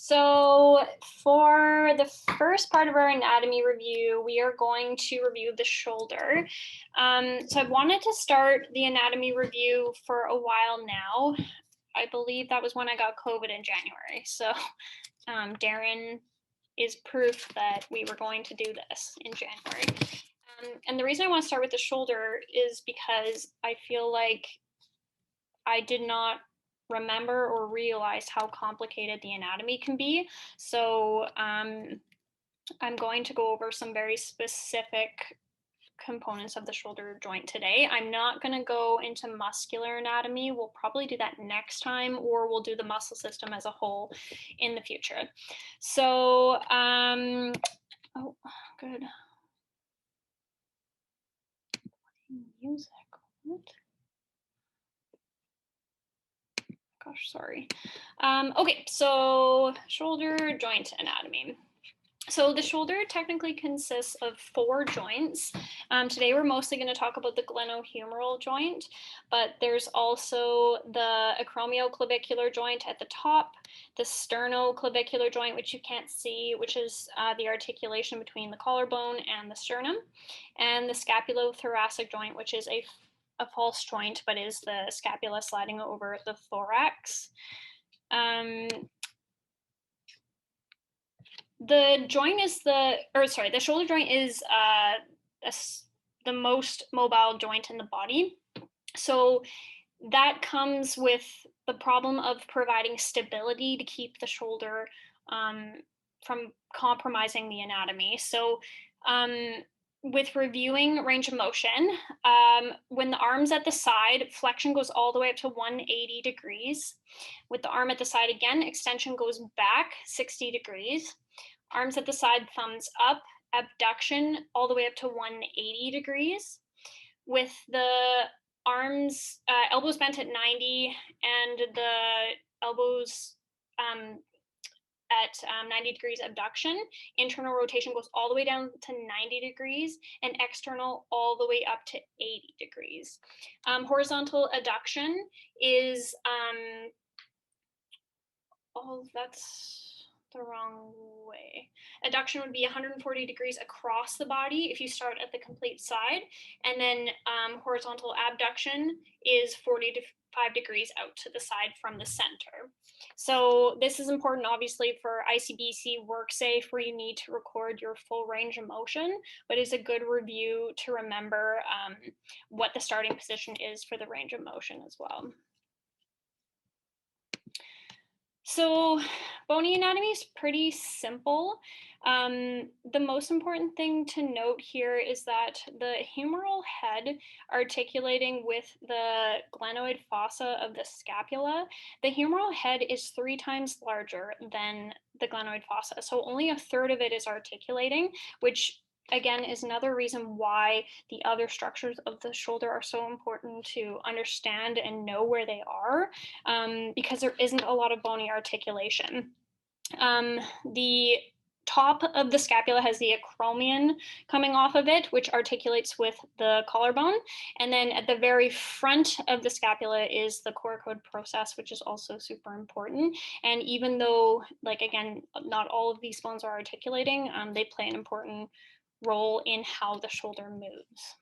So for the first part of our anatomy review, we are going to review the shoulder. So I've wanted to start the anatomy review for a while now. I believe that was when I got COVID in January. So Darren is proof that we were going to do this in January. And the reason I want to start with the shoulder is because I feel like I did not remember or realize how complicated the anatomy can be. So I'm going to go over some very specific components of the shoulder joint today. I'm not going to go into muscular anatomy. We'll probably do that next time, or we'll do the muscle system as a whole in the future. So, oh, good. Music. What? Gosh, sorry. Okay, so shoulder joint anatomy. So the shoulder technically consists of 4 joints. Today we're mostly going to talk about the glenohumeral joint, but there's also the acromioclavicular joint at the top, the sternoclavicular joint, which you can't see, which is the articulation between the collarbone and the sternum, and the scapulothoracic joint, which is a false joint, but is the scapula sliding over the thorax. The shoulder joint is the most mobile joint in the body. So that comes with the problem of providing stability to keep the shoulder from compromising the anatomy. So with reviewing range of motion, when the arm's at the side, flexion goes all the way up to 180 degrees. With the arm at the side again, extension goes back 60 degrees. Arms at the side, thumbs up, abduction all the way up to 180 degrees. With the arms, elbows bent at 90 and the elbows at 90 degrees abduction. Internal rotation goes all the way down to 90 degrees and external all the way up to 80 degrees. Horizontal adduction is, that's the wrong way. Adduction would be 140 degrees across the body if you start at the complete side, and then horizontal abduction is 45 degrees out to the side from the center. So this is important, obviously, for ICBC WorkSafe, where you need to record your full range of motion, but it's a good review to remember what the starting position is for the range of motion as well. So bony anatomy is pretty simple. The most important thing to note here is that the humeral head articulating with the glenoid fossa of the scapula, the humeral head is 3 times larger than the glenoid fossa. So only 1/3 of it is articulating, which again is another reason why the other structures of the shoulder are so important to understand and know where they are, because there isn't a lot of bony articulation. The top of the scapula has the acromion coming off of it, which articulates with the collarbone. And then at the very front of the scapula is the coracoid process, which is also super important. And even though, like, again, not all of these bones are articulating, they play an important role in how the shoulder moves.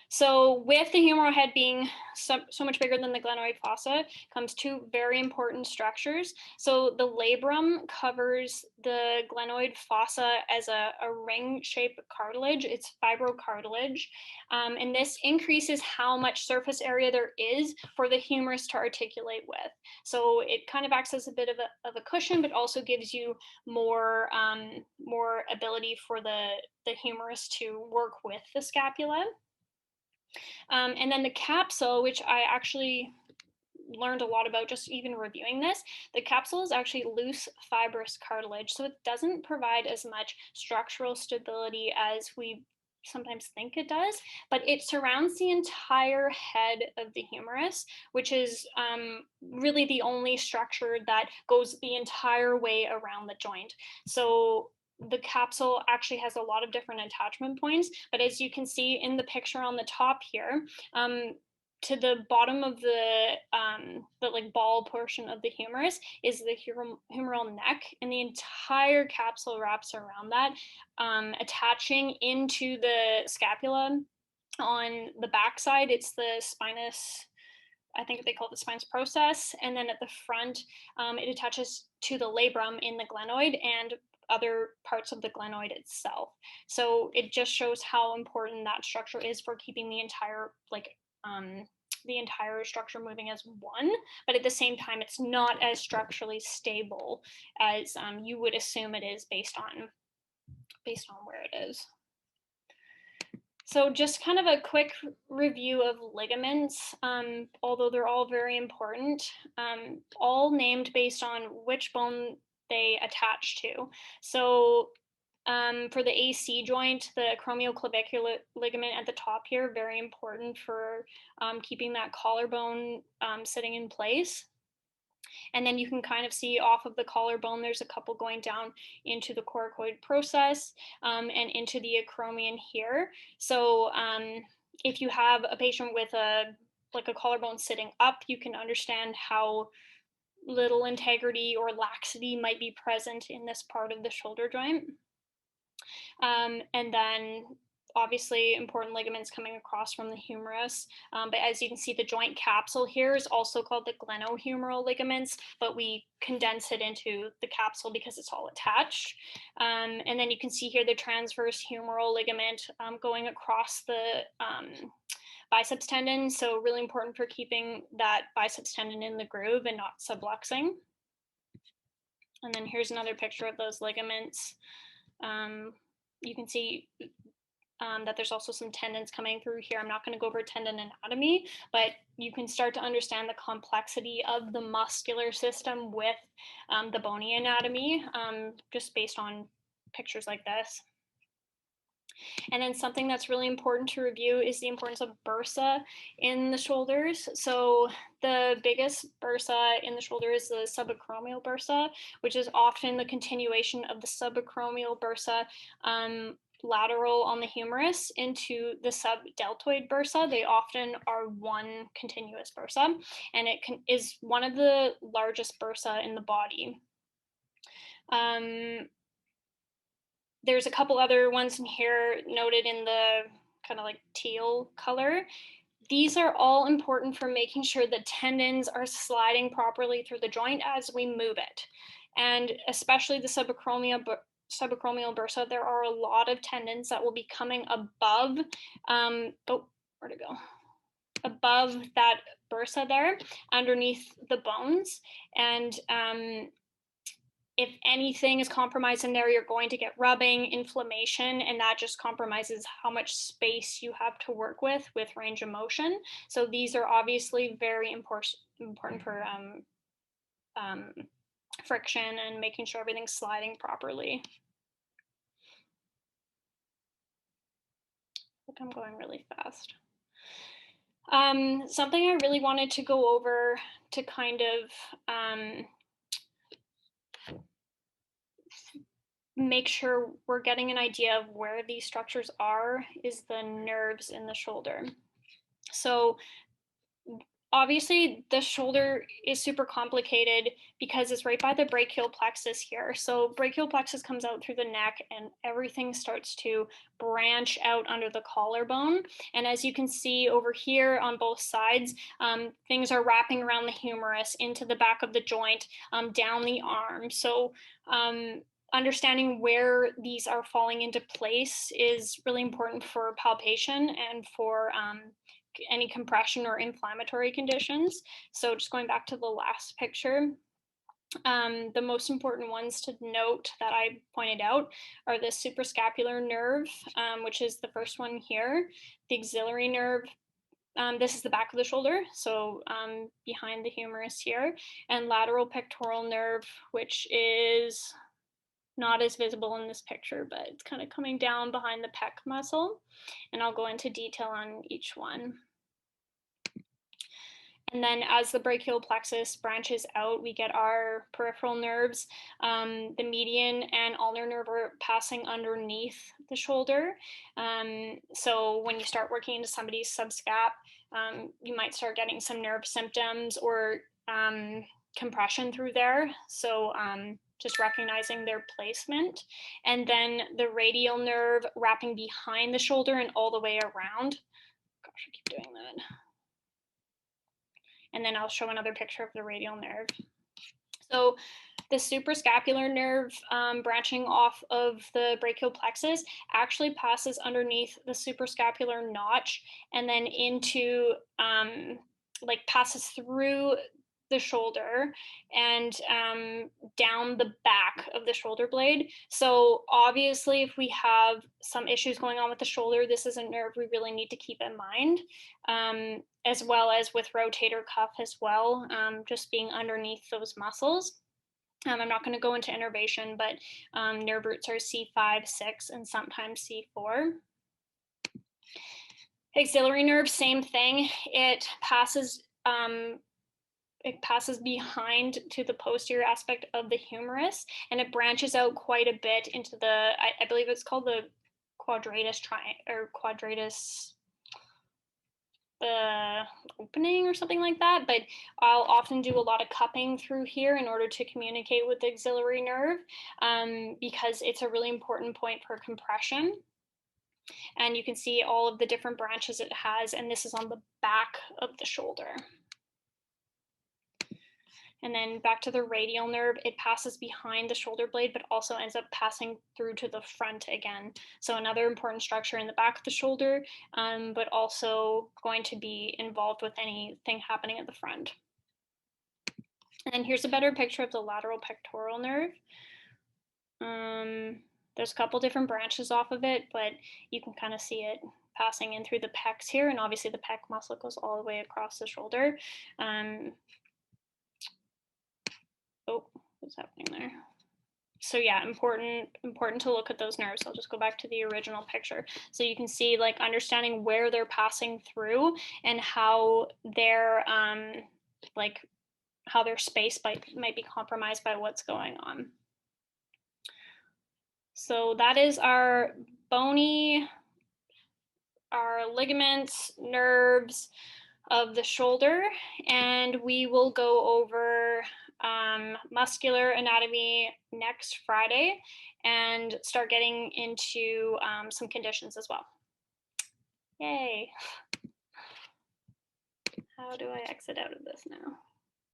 So with the humeral head being so much bigger than the glenoid fossa comes 2 very important structures. So the labrum covers the glenoid fossa as a ring-shaped cartilage. It's fibrocartilage. And this increases how much surface area there is for the humerus to articulate with. So it kind of acts as a bit of a cushion, but also gives you more ability for the humerus to work with the scapula. And then the capsule, which I actually learned a lot about just even reviewing this, the capsule is actually loose fibrous cartilage, so it doesn't provide as much structural stability as we sometimes think it does, but it surrounds the entire head of the humerus, which is really the only structure that goes the entire way around the joint. So the capsule actually has a lot of different attachment points, but as you can see in the picture on the top here, to the bottom of the like ball portion of the humerus is the humeral neck, and the entire capsule wraps around that, attaching into the scapula. On the back side, it's the spinous, I think they call it the spinous process, and then at the front, it attaches to the labrum in the glenoid and other parts of the glenoid itself. So it just shows how important that structure is for keeping the entire the entire structure moving as one, but at the same time, it's not as structurally stable as you would assume it is based on where it is. So just kind of a quick review of ligaments, although they're all very important, all named based on which bone they attach to. So for the AC joint, the acromioclavicular ligament at the top here, very important for keeping that collarbone sitting in place. And then you can kind of see off of the collarbone, there's a couple going down into the coracoid process and into the acromion here. So if you have a patient with a collarbone sitting up, you can understand how little integrity or laxity might be present in this part of the shoulder joint. And then obviously important ligaments coming across from the humerus. But as you can see, the joint capsule here is also called the glenohumeral ligaments, but we condense it into the capsule because it's all attached. And then you can see here the transverse humeral ligament going across the biceps tendon. So really important for keeping that biceps tendon in the groove and not subluxing. And then here's another picture of those ligaments. You can see that there's also some tendons coming through here. I'm not going to go over tendon anatomy, but you can start to understand the complexity of the muscular system with the bony anatomy just based on pictures like this. And then something that's really important to review is the importance of bursa in the shoulders. So the biggest bursa in the shoulder is the subacromial bursa, which is often the continuation of the subacromial bursa lateral on the humerus into the subdeltoid bursa. They often are one continuous bursa, and it is one of the largest bursa in the body. There's a couple other ones in here noted in the kind of like teal color. These are all important for making sure the tendons are sliding properly through the joint as we move it. And especially the subacromial bursa, there are a lot of tendons that will be coming above, where'd it go? Above that bursa there, underneath the bones. And if anything is compromised in there, you're going to get rubbing, inflammation, and that just compromises how much space you have to work with range of motion. So these are obviously very important for friction and making sure everything's sliding properly. I think I'm going really fast. Something I really wanted to go over to kind of make sure we're getting an idea of where these structures are is the nerves in the shoulder. So obviously the shoulder is super complicated because it's right by the brachial plexus here. So brachial plexus comes out through the neck and everything starts to branch out under the collarbone. And as you can see over here on both sides, things are wrapping around the humerus into the back of the joint, down the arm. So understanding where these are falling into place is really important for palpation and for any compression or inflammatory conditions. So just going back to the last picture, the most important ones to note that I pointed out are the suprascapular nerve, which is the first one here, the axillary nerve. This is the back of the shoulder, so behind the humerus here, and lateral pectoral nerve, which is not as visible in this picture, but it's kind of coming down behind the pec muscle, and I'll go into detail on each one. And then as the brachial plexus branches out, we get our peripheral nerves. The median and ulnar nerve are passing underneath the shoulder. So when you start working into somebody's subscap, you might start getting some nerve symptoms or compression through there. So just recognizing their placement. And then the radial nerve wrapping behind the shoulder and all the way around. Gosh, I keep doing that. And then I'll show another picture of the radial nerve. So the suprascapular nerve branching off of the brachial plexus actually passes underneath the suprascapular notch and then into, like passes through the shoulder and down the back of the shoulder blade. So obviously, if we have some issues going on with the shoulder, this is a nerve we really need to keep in mind, as well as with rotator cuff as well, just being underneath those muscles. I'm not going to go into innervation, but nerve roots are C5, 6, and sometimes C4. Axillary nerve, same thing. It passes behind to the posterior aspect of the humerus, and it branches out quite a bit into the, I believe it's called the quadratus opening or something like that, but I'll often do a lot of cupping through here in order to communicate with the axillary nerve, because it's a really important point for compression. And you can see all of the different branches it has, and this is on the back of the shoulder. And then back to the radial nerve, it passes behind the shoulder blade, but also ends up passing through to the front again. So another important structure in the back of the shoulder, but also going to be involved with anything happening at the front. And then here's a better picture of the lateral pectoral nerve. There's a couple different branches off of it, but you can kind of see it passing in through the pecs here, and obviously the pec muscle goes all the way across the shoulder. Oh, what's happening there? So yeah, important to look at those nerves. I'll just go back to the original picture. So you can see, like, understanding where they're passing through and how their how their space might be compromised by what's going on. So that is our ligaments, nerves of the shoulder, and we will go over muscular anatomy next Friday and start getting into some conditions as well. Yay. How do I exit out of this now?